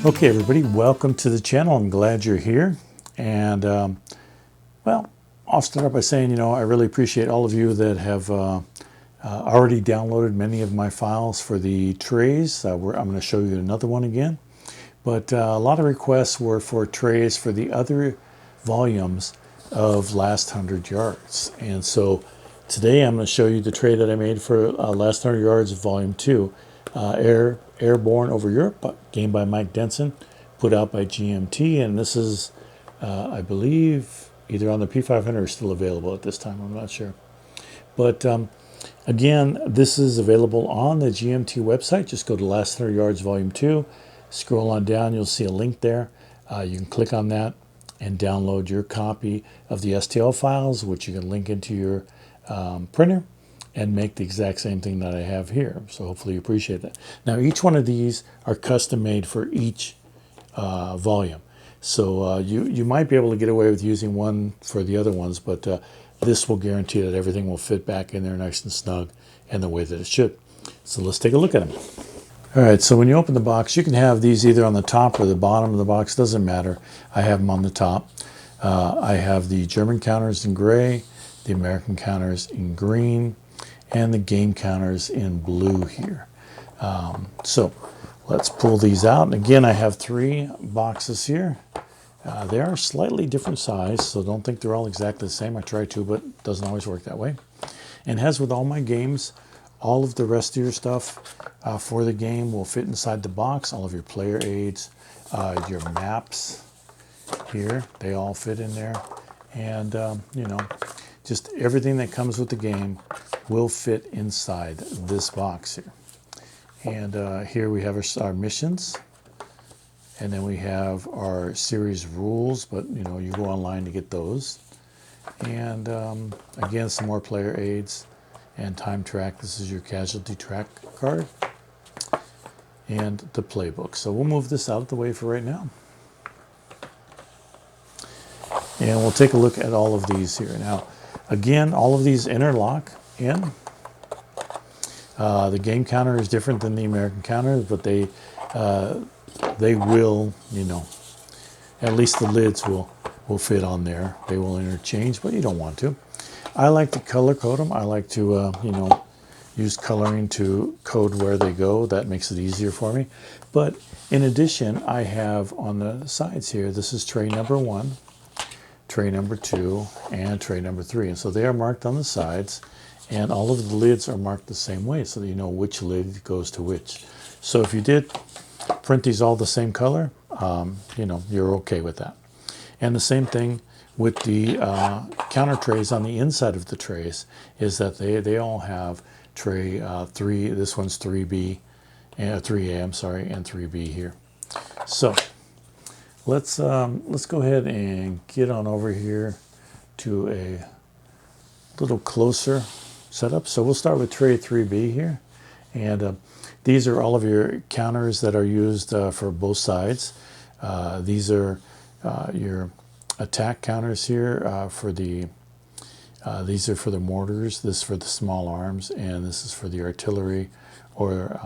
Okay, everybody, welcome to the channel. I'm glad you're here. And, well, I'll start off by saying, I really appreciate all of you that have already downloaded many of my files for the trays. I'm going to show you another one again. But a lot of requests were for trays for the other volumes of Last 100 Yards. And so today I'm going to show you the tray that I made for Last 100 Yards Volume 2, Airborne Over Europe, game by Mike Denson, put out by GMT. And this is, I believe, either on the P500 or still available at this time. I'm not sure. But again, this is available on the GMT website. Just go to Last 100 Yards Volume 2. Scroll on down, you'll see a link there. You can click on that and download your copy of the STL files, which you can link into your printer and make the exact same thing that I have here. So hopefully you appreciate that. Now, each one of these are custom made for each volume. So you might be able to get away with using one for the other ones, but this will guarantee that everything will fit back in there nice and snug and the way that it should. So let's take a look at them. All right, so when you open the box, you can have these either on the top or the bottom of the box, doesn't matter. I have them on the top. I have the German counters in gray, the American counters in green, and the game counters in blue here. So let's pull these out. And again, I have 3 boxes here. They are slightly different size, so don't think they're all exactly the same. I try to, but it doesn't always work that way. And as with all my games, all of the rest of your stuff for the game will fit inside the box. All of your player aids, your maps here, they all fit in there. And, just everything that comes with the game will fit inside this box here. And here we have our missions. And then we have our series rules, but, you go online to get those. And, again, some more player aids. And time track. This is your casualty track card and the playbook. So we'll move this out of the way for right now, and we'll take a look at all of these here. Now again, all of these interlock in. The game counter is different than the American counter, but they will, at least the lids will fit on there. They will interchange, but you don't want to. I like to color code them. I like to, use coloring to code where they go. That makes it easier for me. But in addition, I have on the sides here, this is tray number 1, tray number 2, and tray number 3. And so they are marked on the sides, and all of the lids are marked the same way so that you know which lid goes to which. So if you did print these all the same color, you're okay with that. And the same thing with the counter trays on the inside of the trays is that they all have tray 3. This one's 3B, and 3A, I'm sorry, and 3B here. So let's go ahead and get on over here to a little closer setup. So we'll start with tray 3B here, and these are all of your counters that are used for both sides. These are your attack counters here for the these are for the mortars, this is for the small arms, and this is for the artillery, or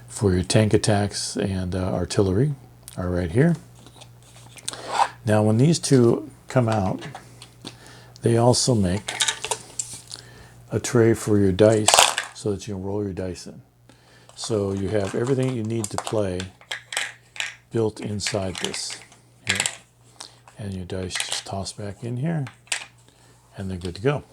for your tank attacks and artillery are right here. Now when these two come out, they also make a tray for your dice so that you can roll your dice in. So you have everything you need to play built inside this here. And your dice just toss back in here, and they're good to go.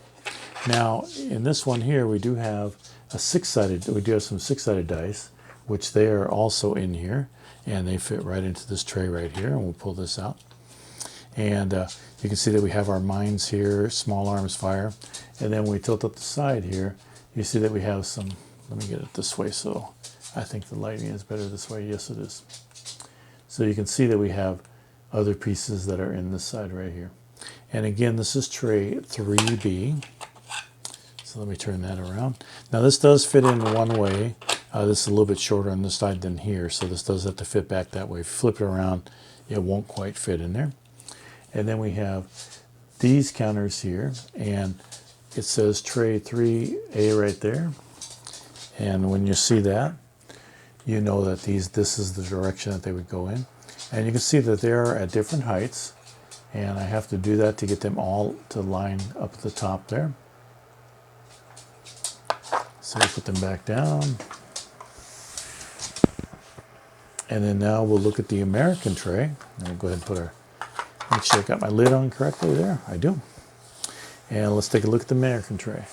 Now, in this one here, we do have a 6-sided, we do have some 6-sided dice, which they are also in here, and they fit right into this tray right here, and we'll pull this out. And you can see that we have our mines here, small arms fire, and then when we tilt up the side here, you see that we have some, let me get it this way, so I think the lighting is better this way. Yes, it is. So you can see that we have other pieces that are in this side right here. And again, this is tray 3B. So let me turn that around. Now this does fit in one way. This is a little bit shorter on this side than here, so this does have to fit back that way. If you flip it around, it won't quite fit in there. And then we have these counters here, and it says tray 3A right there. And when you see that, you know that this is the direction that they would go in. And you can see that they're at different heights, and I have to do that to get them all to line up at the top there. So we put them back down. And then now we'll look at the American tray. And we'll go ahead and put make sure I got my lid on correctly there. I do. And let's take a look at the American tray.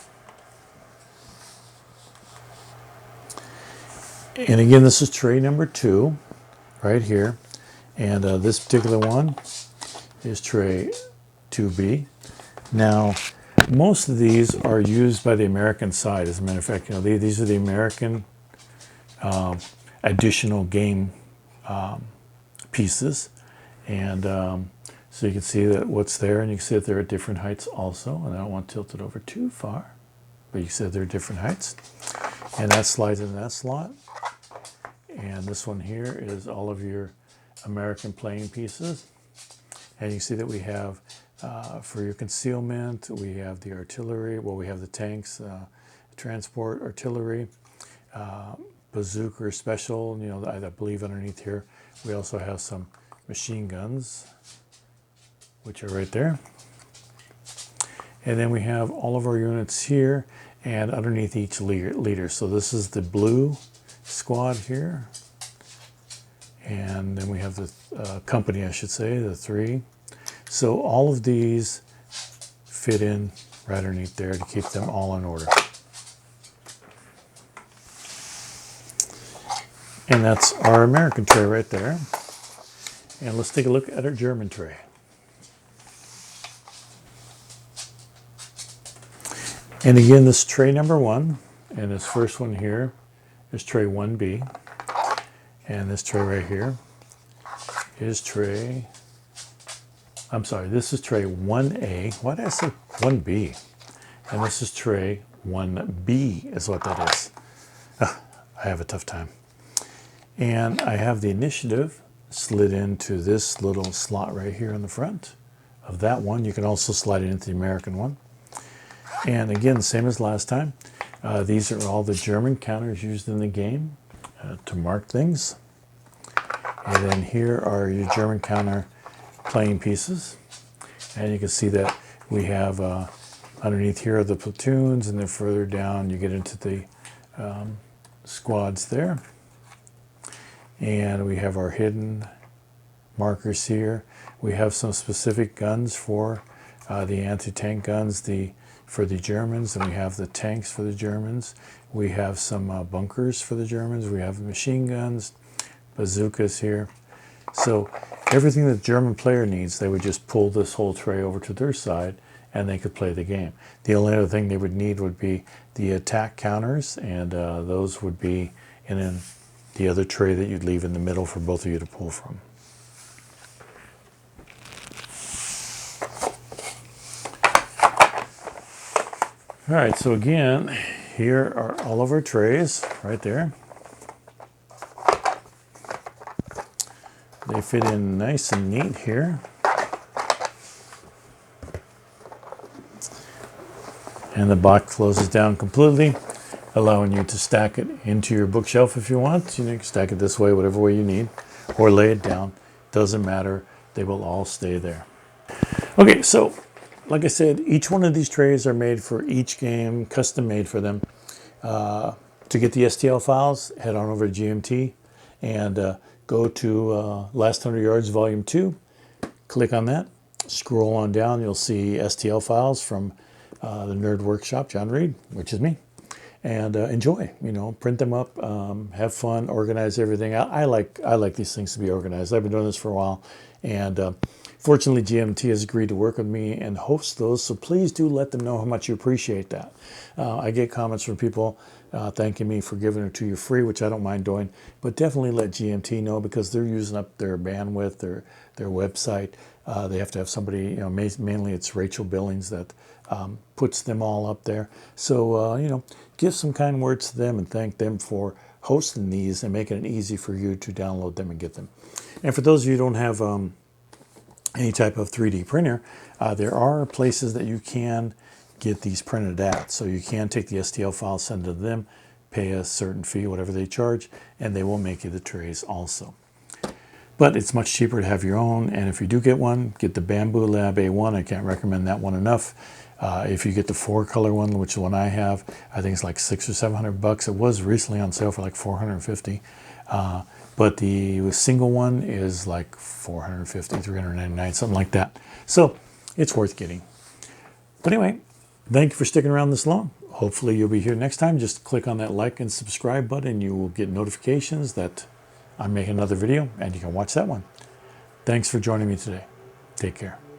And again, this is tray number 2 right here. And this particular one is tray 2B. Now, most of these are used by the American side. As a matter of fact, you know, these are the American additional game pieces. And so you can see that what's there, and you can see that they're at different heights also. And I don't want to tilt it over too far, but you can see that they're different heights. And that slides in that slot. And this one here is all of your American playing pieces. And you see that we have, for your concealment, we have the artillery, well, we have the tanks, transport, artillery, bazooka special, you know, I believe underneath here. We also have some machine guns, which are right there. And then we have all of our units here and underneath each leader. So this is the blue squad here. And then we have the company, I should say, the 3. So all of these fit in right underneath there to keep them all in order. And that's our American tray right there. And let's take a look at our German tray. And again, this is tray number 1. And this first one here is tray 1B. And this tray right here is tray, I'm sorry, this is tray 1A. Why did I say 1B? And this is tray 1B is what that is. I have a tough time. And I have the initiative slid into this little slot right here in the front of that one. You can also slide it into the American one. And again, same as last time. These are all the German counters used in the game to mark things. And then here are your German counter playing pieces. And you can see that we have underneath here are the platoons, and then further down you get into the squads there. And we have our hidden markers here. We have some specific guns for the anti-tank guns for the Germans, and we have the tanks for the Germans. We have some bunkers for the Germans. We have machine guns, bazookas here. So everything that the German player needs, they would just pull this whole tray over to their side and they could play the game. The only other thing they would need would be the attack counters, and those would be in the other tray that you'd leave in the middle for both of you to pull from. All right, so again, here are all of our trays right there. They fit in nice and neat here. And the box closes down completely, allowing you to stack it into your bookshelf if you want. You can stack it this way, whatever way you need, or lay it down. Doesn't matter. They will all stay there. Okay, so like I said, each one of these trays are made for each game, custom made for them. To get the STL files, head on over to GMT and go to Last 100 Yards Volume 2. Click on that. Scroll on down. You'll see STL files from the Nerd Workshop, John Reed, which is me. And enjoy. You know, print them up, have fun, organize everything. I like these things to be organized. I've been doing this for a while, and fortunately, GMT has agreed to work with me and host those, so please do let them know how much you appreciate that. I get comments from people thanking me for giving it to you free, which I don't mind doing, but definitely let GMT know, because they're using up their bandwidth, their website. They have to have somebody, you know, mainly it's Rachel Billings that puts them all up there. So, you know, give some kind words to them and thank them for hosting these and making it easy for you to download them and get them. And for those of you who don't have any type of 3D printer, there are places that you can get these printed at. So you can take the STL file, send it to them, pay a certain fee, whatever they charge, and they will make you the trays also. But it's much cheaper to have your own, and if you do get one, get the Bamboo Lab A1. I can't recommend that one enough. If you get the 4-color one, which is the one I have, I think it's like $600 or $700. It was recently on sale for like $450. But the single one is like $450, $399, something like that. So it's worth getting. But anyway, thank you for sticking around this long. Hopefully you'll be here next time. Just click on that like and subscribe button. You will get notifications that I'm making another video, and you can watch that one. Thanks for joining me today. Take care.